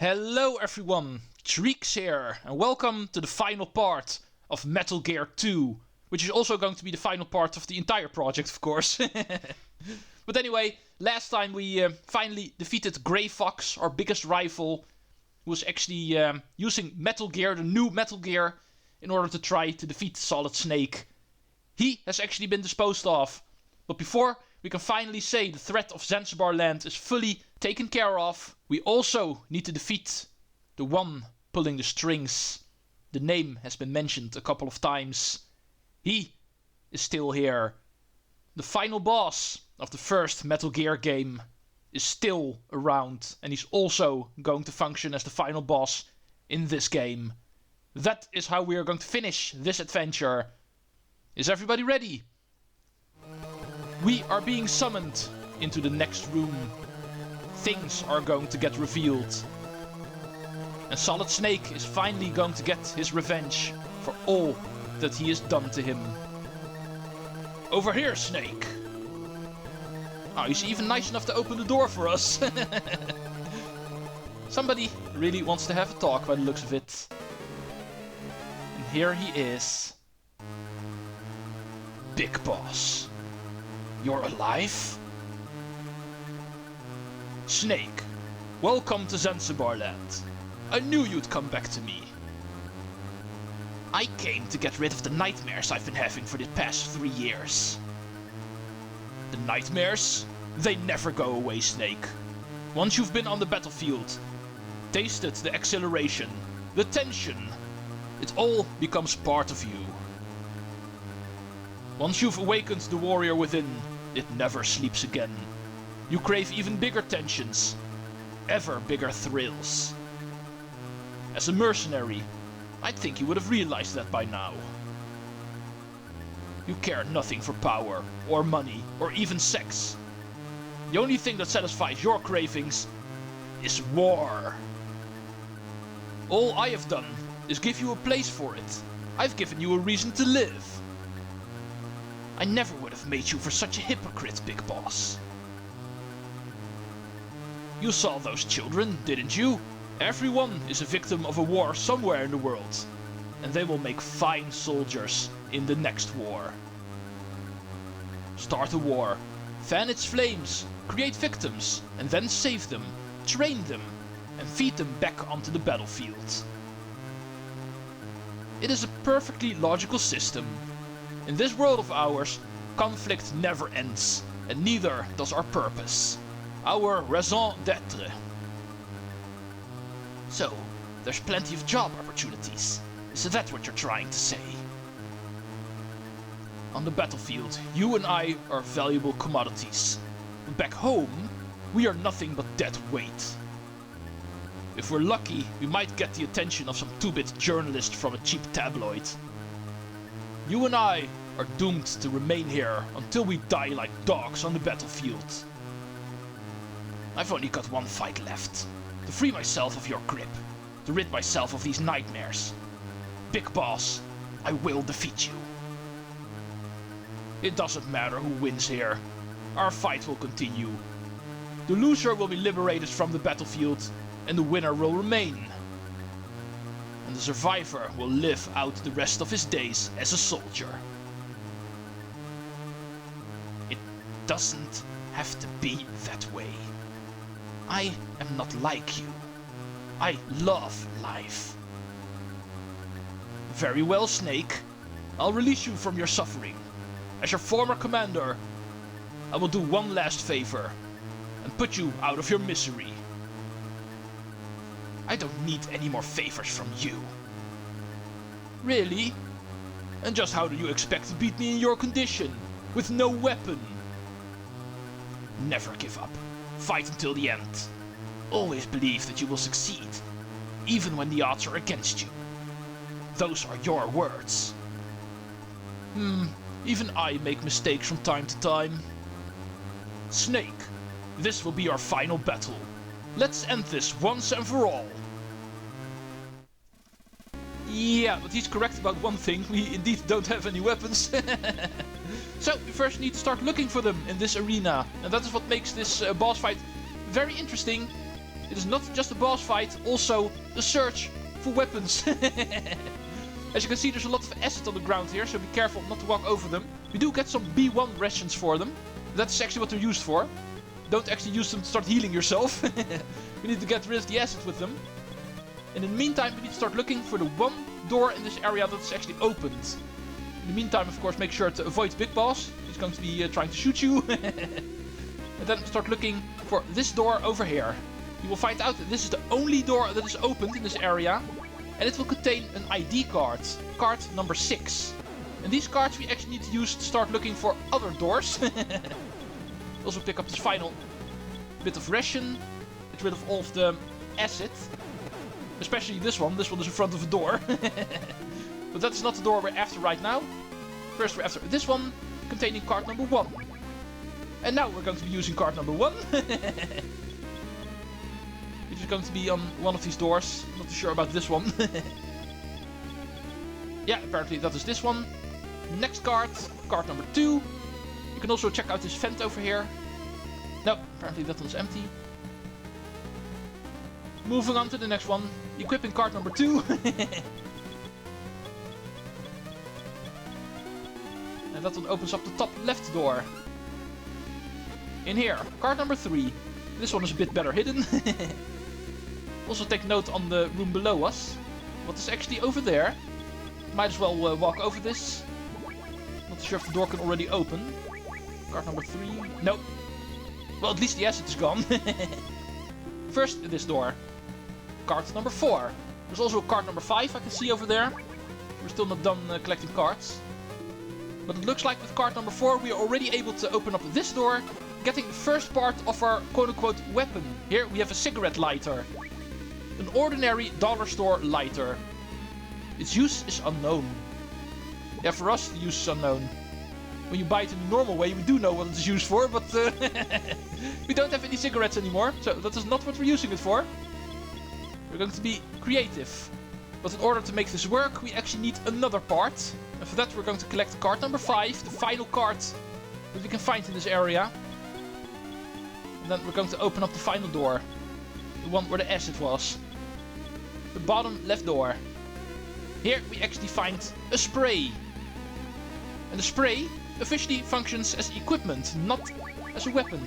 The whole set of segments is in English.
Hello everyone, Treecks here, and welcome to the final part of Metal Gear 2, which is also going to be the final part of the entire project, of course. But anyway, last time we finally defeated Grey Fox, our biggest rival, who was actually using Metal Gear, the new Metal Gear, in order to try to defeat Solid Snake. He has actually been disposed of, but before we can finally say the threat of Zanzibar Land is fully taken care of, we also need to defeat the one pulling the strings. The name has been mentioned a couple of times. He is still here. The final boss of the first Metal Gear game is still around, and he's also going to function as the final boss in this game. That is how we are going to finish this adventure. Is everybody ready? We are being summoned into the next room. Things are going to get revealed. And Solid Snake is finally going to get his revenge for all that he has done to him. Over here, Snake! Oh, he's even nice enough to open the door for us. Somebody really wants to have a talk by the looks of it. And here he is. Big Boss. You're alive? Snake, welcome to Zanzibar Land. I knew you'd come back to me. I came to get rid of the nightmares I've been having for the past 3 years. The nightmares? They never go away, Snake. Once you've been on the battlefield, tasted the exhilaration, the tension, it all becomes part of you. Once you've awakened the warrior within, it never sleeps again. You crave even bigger tensions, ever bigger thrills. As a mercenary, I'd think you would have realized that by now. You care nothing for power, or money, or even sex. The only thing that satisfies your cravings is war. All I have done is give you a place for it. I've given you a reason to live. I never would have made you for such a hypocrite, Big Boss. You saw those children, didn't you? Everyone is a victim of a war somewhere in the world, and they will make fine soldiers in the next war. Start a war, fan its flames, create victims, and then save them, train them, and feed them back onto the battlefield. It is a perfectly logical system. In this world of ours, conflict never ends, and neither does our purpose. Our raison d'être. So, there's plenty of job opportunities. Is that what you're trying to say? On the battlefield, you and I are valuable commodities. But back home, we are nothing but dead weight. If we're lucky, we might get the attention of some two-bit journalist from a cheap tabloid. You and I are doomed to remain here until we die like dogs on the battlefield. I've only got one fight left. To free myself of your grip. To rid myself of these nightmares. Big Boss, I will defeat you. It doesn't matter who wins here. Our fight will continue. The loser will be liberated from the battlefield, and the winner will remain. And the survivor will live out the rest of his days as a soldier. It doesn't have to be that way. I am not like you. I love life. Very well, Snake. I'll release you from your suffering. As your former commander, I will do one last favor and put you out of your misery. I don't need any more favors from you. Really? And just how do you expect to beat me in your condition? With no weapon? Never give up. Fight until the end. Always believe that you will succeed, even when the odds are against you. Those are your words. Even I make mistakes from time to time. Snake, this will be our final battle. Let's end this once and for all. Yeah, but he's correct about one thing. We indeed don't have any weapons. So we first need to start looking for them in this arena. And that is what makes this boss fight very interesting. It is not just a boss fight, also the search for weapons. As you can see, there's a lot of acid on the ground here, so be careful not to walk over them. We do get some B1 rations for them. That's actually what they're used for. Don't actually use them to start healing yourself. We need to get rid of the acid with them. In the meantime, we need to start looking for the one door in this area that's actually opened. In the meantime, of course, make sure to avoid Big Boss. He's going to be trying to shoot you. And then start looking for this door over here. You will find out that this is the only door that is opened in this area. And it will contain an ID card. Card number 6. And these cards we actually need to use to start looking for other doors. Also pick up this final bit of ration. Get rid of all of the acid. Especially this one. This one is in front of a door. But that's not the door we're after right now. First we're after this one, containing card number 1. And now we're going to be using card number 1. Which is going to be on one of these doors. Not too sure about this one. Yeah, apparently that is this one. Next card, card number 2. You can also check out this vent over here. No, apparently that one's empty. Moving on to the next one. Equipping card number 2. And that one opens up the top left door. In here, card number 3. This one is a bit better hidden. Also take note on the room below us. What is actually over there? Might as well walk over this. Not sure if the door can already open. Card number 3. Nope. Well, at least the acid is gone. First, this door. Card number 4. There's also card number 5 I can see over there. We're still not done collecting cards. But it looks like with card number 4 we are already able to open up this door, getting the first part of our quote-unquote weapon. Here we have a cigarette lighter. An ordinary dollar store lighter. Its use is unknown. Yeah, for us the use is unknown. When you buy it in the normal way we do know what it is used for, but we don't have any cigarettes anymore, so that is not what we're using it for. We're going to be creative. But in order to make this work we actually need another part. And for that we're going to collect card number 5, the final card that we can find in this area. And then we're going to open up the final door. The one where the acid was. The bottom left door. Here we actually find a spray. And the spray officially functions as equipment, not as a weapon.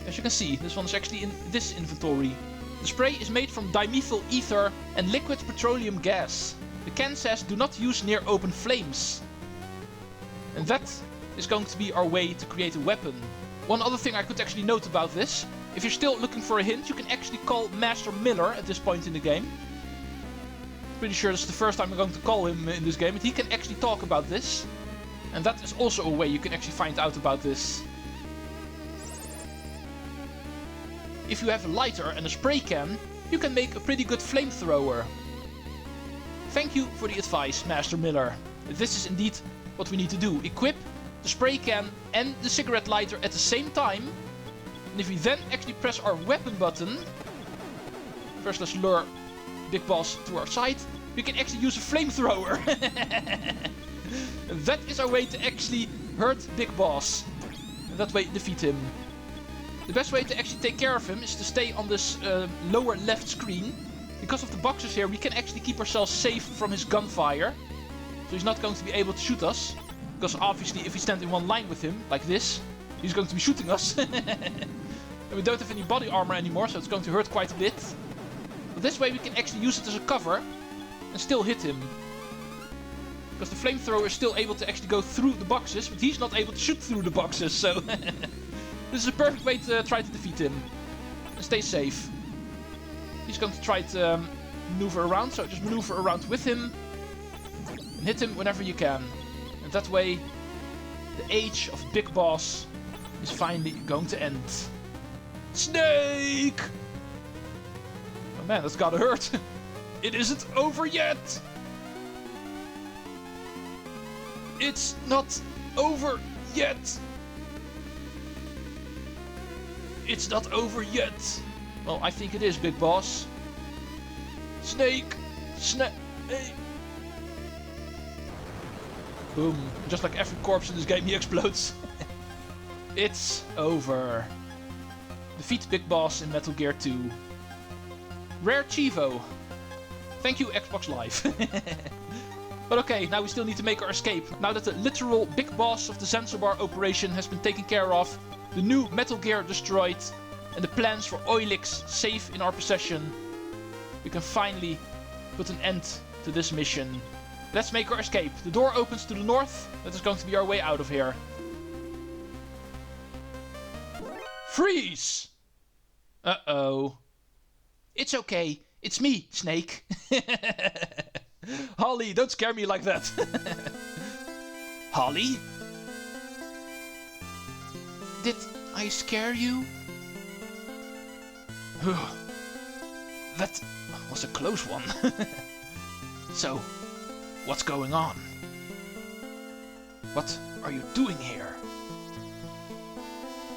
As you can see, this one is actually in this inventory. The spray is made from dimethyl ether and liquid petroleum gas. The can says do not use near open flames. And that is going to be our way to create a weapon. One other thing I could actually note about this. If you're still looking for a hint, you can actually call Master Miller at this point in the game. Pretty sure this is the first time I'm going to call him in this game, but he can actually talk about this. And that is also a way you can actually find out about this. If you have a lighter and a spray can, you can make a pretty good flamethrower. Thank you for the advice, Master Miller. This is indeed what we need to do. Equip the spray can and the cigarette lighter at the same time. And if we then actually press our weapon button, first let's lure Big Boss to our side, we can actually use a flamethrower. That is our way to actually hurt Big Boss. And that way defeat him. The best way to actually take care of him is to stay on this lower left screen. Because of the boxes here, we can actually keep ourselves safe from his gunfire. So he's not going to be able to shoot us. Because obviously if we stand in one line with him, like this, he's going to be shooting us. And we don't have any body armor anymore, so it's going to hurt quite a bit. But this way we can actually use it as a cover and still hit him. Because the flamethrower is still able to actually go through the boxes, but he's not able to shoot through the boxes, so... This is a perfect way to try to defeat him. And stay safe. He's going to try to maneuver around, so just maneuver around with him. And hit him whenever you can. And that way, the age of Big Boss is finally going to end. Snake! Oh man, that's gotta hurt. It isn't over yet! It's not over yet! It's not over yet! Well, I think it is, Big Boss. Snake! Snake! Boom. Just like every corpse in this game, he explodes. It's over. Defeat Big Boss in Metal Gear 2. Rare Chivo. Thank you, Xbox Live. But okay, now we still need to make our escape. Now that the literal big boss of the Zanzibar operation has been taken care of, the new Metal Gear destroyed, and the plans for Oilix safe in our possession, we can finally put an end to this mission. Let's make our escape. The door opens to the north. That is going to be our way out of here. Freeze! Uh-oh. It's okay. It's me, Snake. Holly, don't scare me like that. Holly? Did I scare you? That was a close one. So, what's going on? What are you doing here?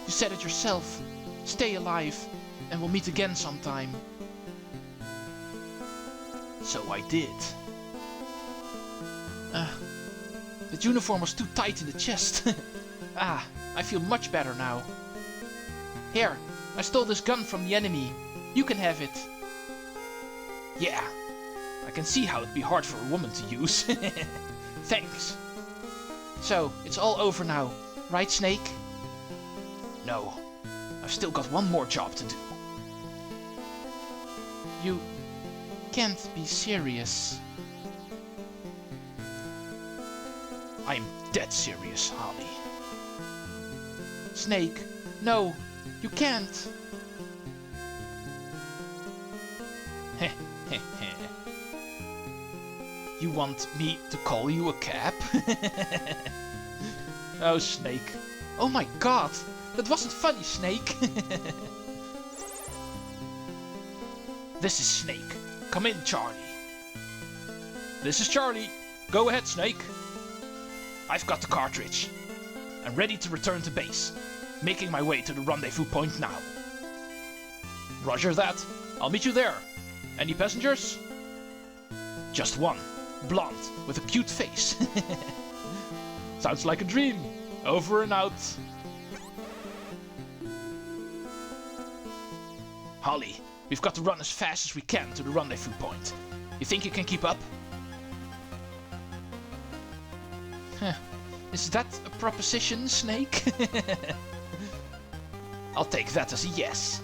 You said it yourself. Stay alive, and we'll meet again sometime. So I did. The uniform was too tight in the chest. I feel much better now. Here, I stole this gun from the enemy. You can have it. Yeah, I can see how it'd be hard for a woman to use. Thanks. So, it's all over now, right, Snake? No, I've still got one more job to do. You can't be serious. I'm dead serious, Holly. Snake, no, you can't. Heh, heh, heh. You want me to call you a cab? Oh, Snake. Oh my god, that wasn't funny, Snake. This is Snake. Come in, Charlie. This is Charlie. Go ahead, Snake. I've got the cartridge. I'm ready to return to base. Making my way to the rendezvous point now. Roger that. I'll meet you there. Any passengers? Just one. Blonde, with a cute face. Sounds like a dream. Over and out. Holly, we've got to run as fast as we can to the rendezvous point. You think you can keep up? Is that a proposition, Snake? I'll take that as a yes.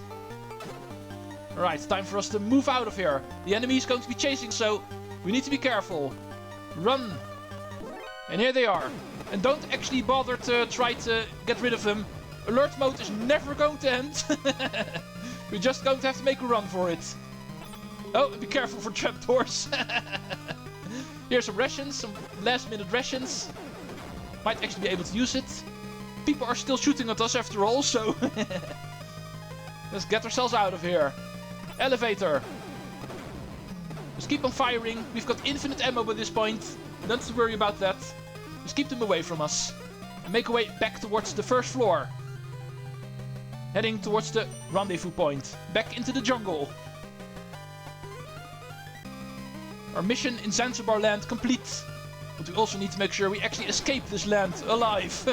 Alright, time for us to move out of here. The enemy is going to be chasing, so we need to be careful. Run! And here they are. And don't actually bother to try to get rid of them. Alert mode is never going to end. We're just going to have to make a run for it. Oh, be careful for trapdoors. Here's some rations, some last minute rations. Might actually be able to use it. People are still shooting at us after all, so let's get ourselves out of here. Elevator. Just keep on firing. We've got infinite ammo by this point. Don't have to worry about that. Just keep them away from us. And make our way back towards the first floor. Heading towards the rendezvous point. Back into the jungle. Our mission in Zanzibar Land complete. But we also need to make sure we actually escape this land alive.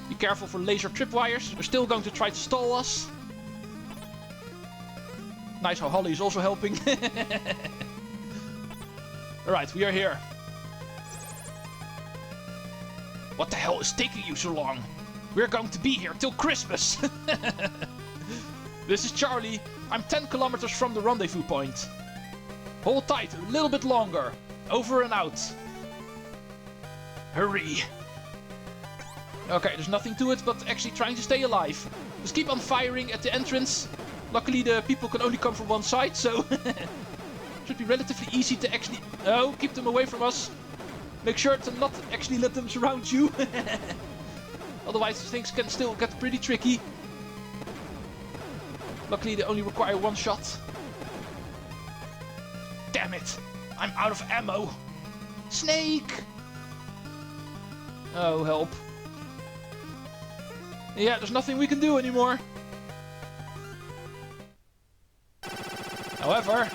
Be careful for laser tripwires. They're still going to try to stall us. Nice how Holly is also helping. Alright, we are here. What the hell is taking you so long? We're going to be here till Christmas. This is Charlie. I'm 10 kilometers from the rendezvous point. Hold tight, a little bit longer. Over and out. Hurry. Okay, there's nothing to it but actually trying to stay alive. Just keep on firing at the entrance. Luckily the people can only come from one side, so should be relatively easy to actually... Oh, keep them away from us. Make sure to not actually let them surround you. Otherwise things can still get pretty tricky. Luckily they only require one shot. Damn it! I'm out of ammo! Snake! Oh, help. Yeah, there's nothing we can do anymore. However,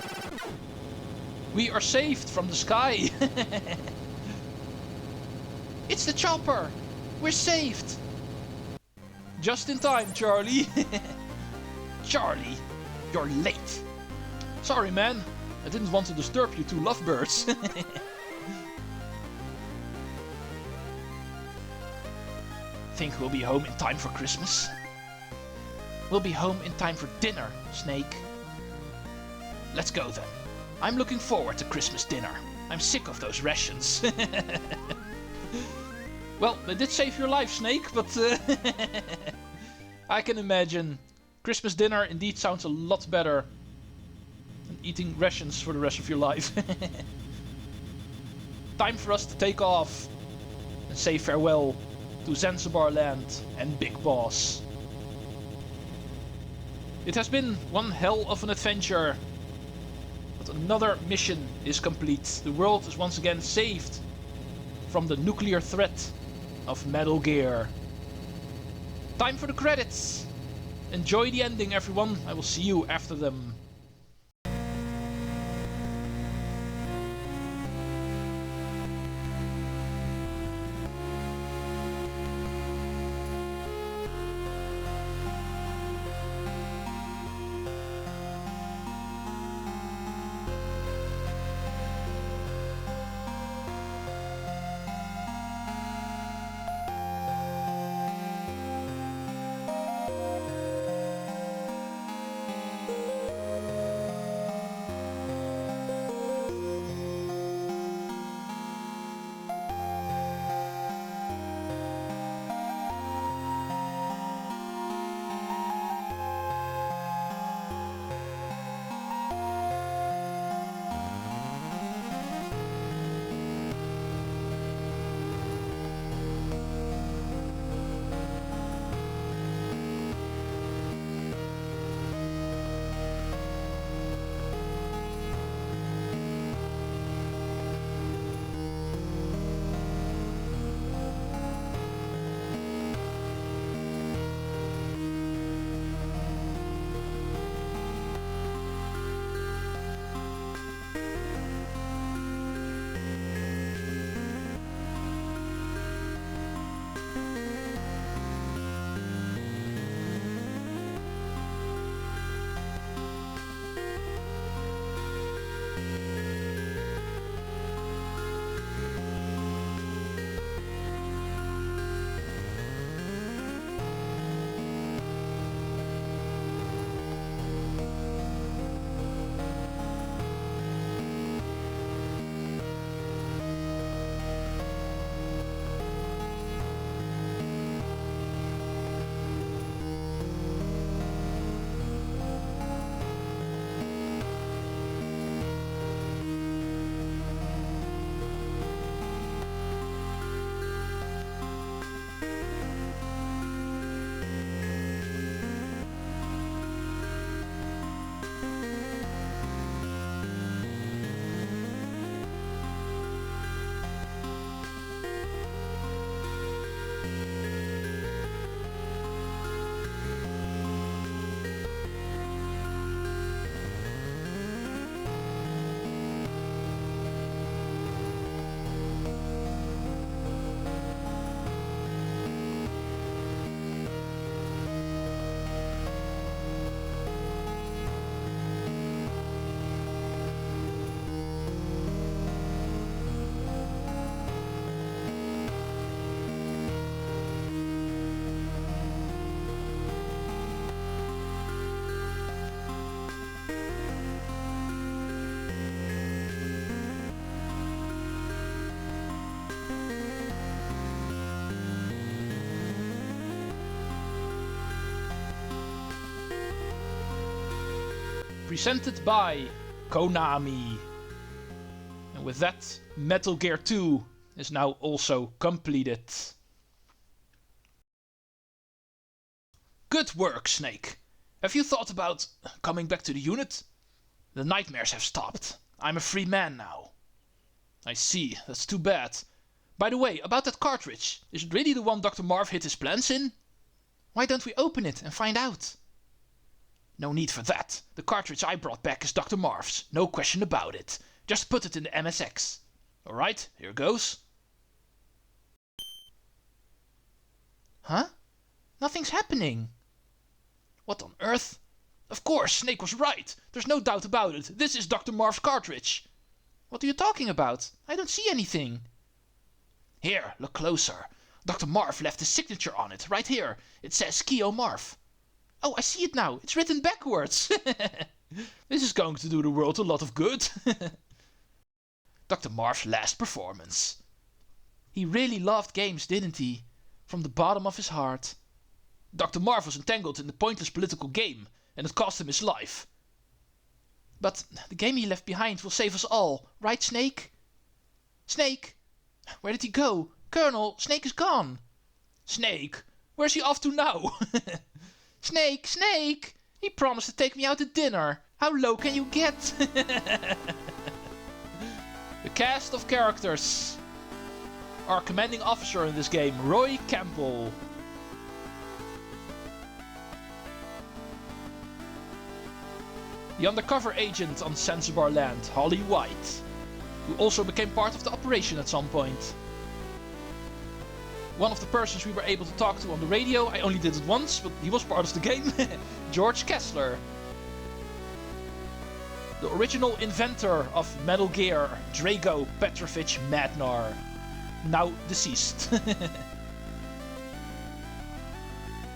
we are saved from the sky. It's the chopper! We're saved! Just in time, Charlie. Charlie, you're late. Sorry, man. I didn't want to disturb you two lovebirds. Think we'll be home in time for Christmas? We'll be home in time for dinner, Snake. Let's go then. I'm looking forward to Christmas dinner. I'm sick of those rations. Well, they did save your life, Snake, but I can imagine. Christmas dinner indeed sounds a lot better than eating rations for the rest of your life. Time for us to take off and say farewell to Zanzibar Land and Big Boss. It has been one hell of an adventure, but another mission is complete. The world is once again saved from the nuclear threat of Metal Gear. Time for the credits. Enjoy the ending, everyone. I will see you after them. Presented by Konami. And with that, Metal Gear 2 is now also completed. Good work, Snake. Have you thought about coming back to the unit? The nightmares have stopped. I'm a free man now. I see, that's too bad. By the way, about that cartridge, is it really the one Dr. Marv hid his plans in? Why don't we open it and find out? No need for that. The cartridge I brought back is Dr. Marv's, no question about it. Just put it in the MSX. Alright, here goes. Huh? Nothing's happening. What on earth? Of course, Snake was right. There's no doubt about it. This is Dr. Marv's cartridge. What are you talking about? I don't see anything. Here, look closer. Dr. Marv left his signature on it, right here. It says Keo Marv. Oh, I see it now. It's written backwards. This is going to do the world a lot of good. Dr. Marv's last performance. He really loved games, didn't he? From the bottom of his heart. Dr. Marv was entangled in the pointless political game, and it cost him his life. But the game he left behind will save us all, right, Snake? Snake? Where did he go? Colonel, Snake is gone. Snake? Where's he off to now? Snake, Snake! He promised to take me out to dinner. How low can you get? The cast of characters. Our commanding officer in this game, Roy Campbell. The undercover agent on Zanzibar Land, Holly White, who also became part of the operation at some point. One of the persons we were able to talk to on the radio, I only did it once, but he was part of the game, George Kessler. The original inventor of Metal Gear, Drago Petrovich Madnar, now deceased.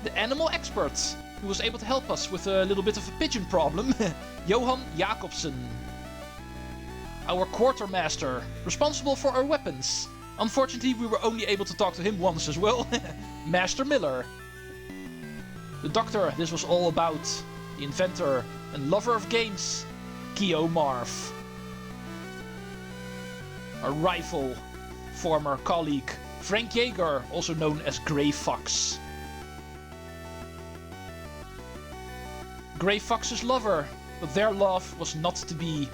The animal expert, who was able to help us with a little bit of a pigeon problem, Johan Jacobsen. Our quartermaster, responsible for our weapons. Unfortunately, we were only able to talk to him once as well, Master Miller. The doctor this was all about, the inventor and lover of games, Keo Marv. Our rival, former colleague, Frank Jaeger, also known as Grey Fox. Grey Fox's lover, but their love was not to be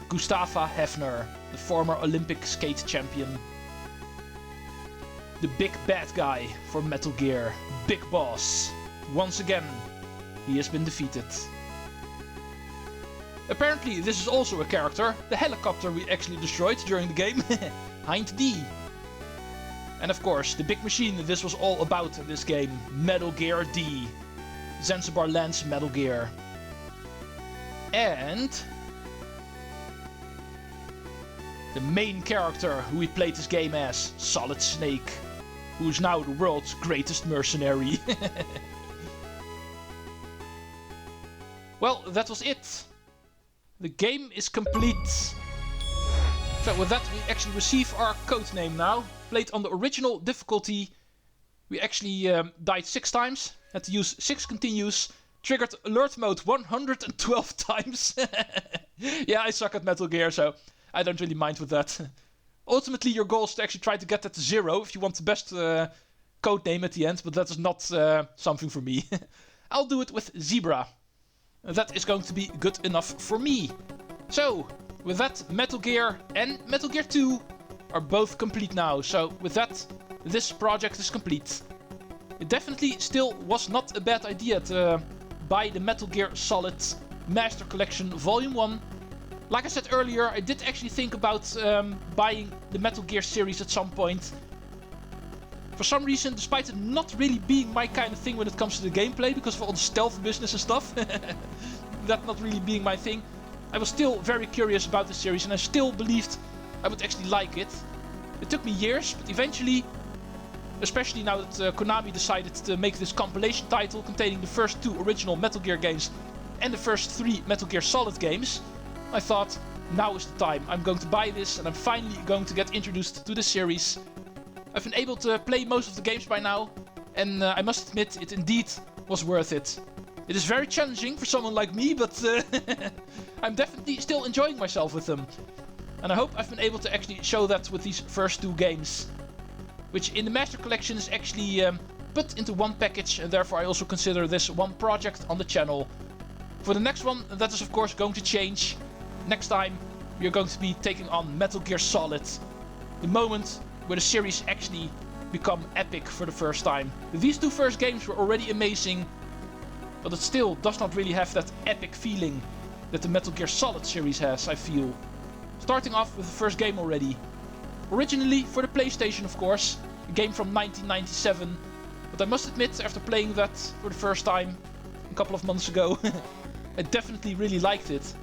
Gustava Hefner, the former Olympic skate champion. The big bad guy for Metal Gear, Big Boss. Once again, he has been defeated. Apparently this is also a character, the helicopter we actually destroyed during the game, Hind D. And of course, the big machine this was all about in this game, Metal Gear D. Zanzibar Land's Metal Gear. And the main character who we played this game as, Solid Snake, who is now the world's greatest mercenary. Well, that was it. The game is complete. So with that we actually receive our code name now. Played on the original difficulty. We actually died 6 times. Had to use 6 continues. Triggered alert mode 112 times. Yeah, I suck at Metal Gear, so I don't really mind with that. Ultimately, your goal is to actually try to get that to 0 if you want the best code name at the end, but that is not something for me. I'll do it with Zebra. That is going to be good enough for me. So, with that, Metal Gear and Metal Gear 2 are both complete now. So, with that, this project is complete. It definitely still was not a bad idea to buy the Metal Gear Solid Master Collection Volume 1. Like I said earlier, I did actually think about buying the Metal Gear series at some point. For some reason, despite it not really being my kind of thing when it comes to the gameplay, because of all the stealth business and stuff, that not really being my thing, I was still very curious about the series and I still believed I would actually like it. It took me years, but eventually, especially now that Konami decided to make this compilation title containing the first 2 original Metal Gear games and the first 3 Metal Gear Solid games, I thought, now is the time. I'm going to buy this and I'm finally going to get introduced to the series. I've been able to play most of the games by now, and I must admit, it indeed was worth it. It is very challenging for someone like me, but I'm definitely still enjoying myself with them. And I hope I've been able to actually show that with these first 2 games. Which in the Master Collection is actually put into one package, and therefore I also consider this one project on the channel. For the next one, that is of course going to change. Next time, we are going to be taking on Metal Gear Solid. The moment where the series actually become epic for the first time. These 2 first games were already amazing, but it still does not really have that epic feeling that the Metal Gear Solid series has, I feel. Starting off with the first game already. Originally for the PlayStation, of course, a game from 1997, but I must admit, after playing that for the first time a couple of months ago, I definitely really liked it.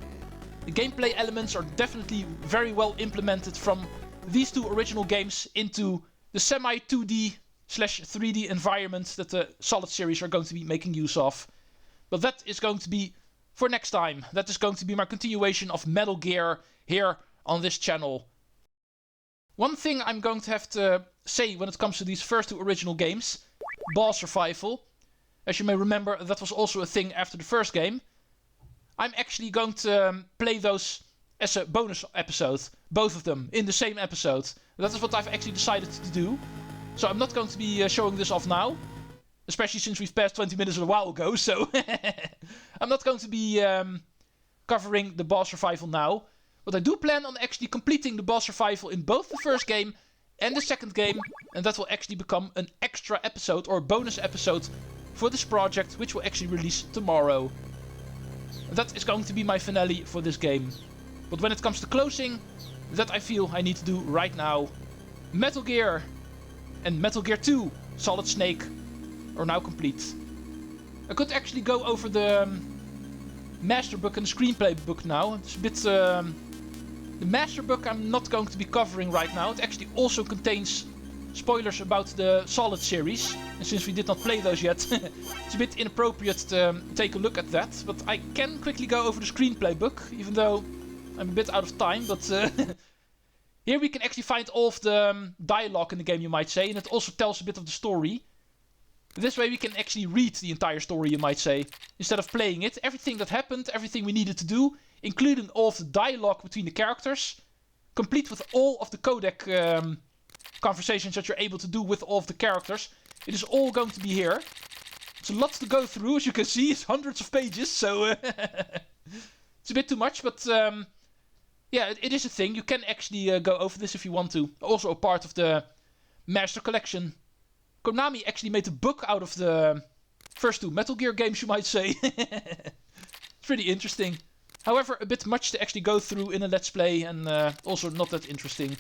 The gameplay elements are definitely very well implemented from these two original games into the semi-2D/3D environment that the Solid series are going to be making use of. But that is going to be for next time. That is going to be my continuation of Metal Gear here on this channel. One thing I'm going to have to say when it comes to these first two original games, boss survival. As you may remember, that was also a thing after the first game. I'm actually going to play those as a bonus episode, both of them, in the same episode. That is what I've actually decided to do. So I'm not going to be showing this off now, especially since we've passed 20 minutes a while ago, so I'm not going to be covering the boss survival now. But I do plan on actually completing the boss survival in both the first game and the second game, and that will actually become an extra episode or bonus episode for this project, which will actually release tomorrow. That is going to be my finale for this game. But when it comes to closing, that I feel I need to do right now. Metal Gear and Metal Gear 2 Solid Snake are now complete. I could actually go over the Master Book and the Screenplay Book now. It's a bit... the Master Book I'm not going to be covering right now. It actually also contains spoilers about the Solid series. And since we did not play those yet, it's a bit inappropriate to take a look at that. But I can quickly go over the Screenplay Book, even though I'm a bit out of time. But here we can actually find all of the dialogue in the game, you might say. And it also tells a bit of the story. This way we can actually read the entire story, you might say, instead of playing it. Everything that happened, everything we needed to do, including all of the dialogue between the characters, complete with all of the codec conversations that you're able to do with all of the characters. It is all going to be here. It's a lot to go through, as you can see. It's hundreds of pages, so it's a bit too much, but yeah, it is a thing. You can actually go over this if you want to. Also a part of the Master Collection. Konami actually made a book out of the first two Metal Gear games, you might say. It's pretty interesting. However, a bit much to actually go through in a Let's Play, and also not that interesting.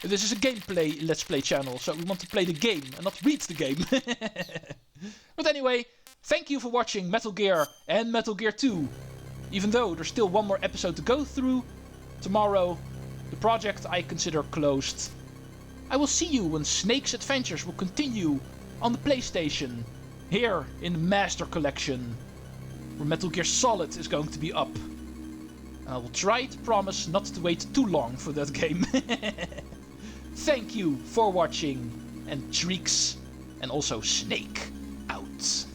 This is a gameplay Let's Play channel, so we want to play the game and not read the game. But anyway, thank you for watching Metal Gear and Metal Gear 2. Even though there's still one more episode to go through, tomorrow the project I consider closed. I will see you when Snake's adventures will continue on the PlayStation, here in the Master Collection, where Metal Gear Solid is going to be up. And I will try to promise not to wait too long for that game. Thank you for watching, and Treecks, and also Snake, out.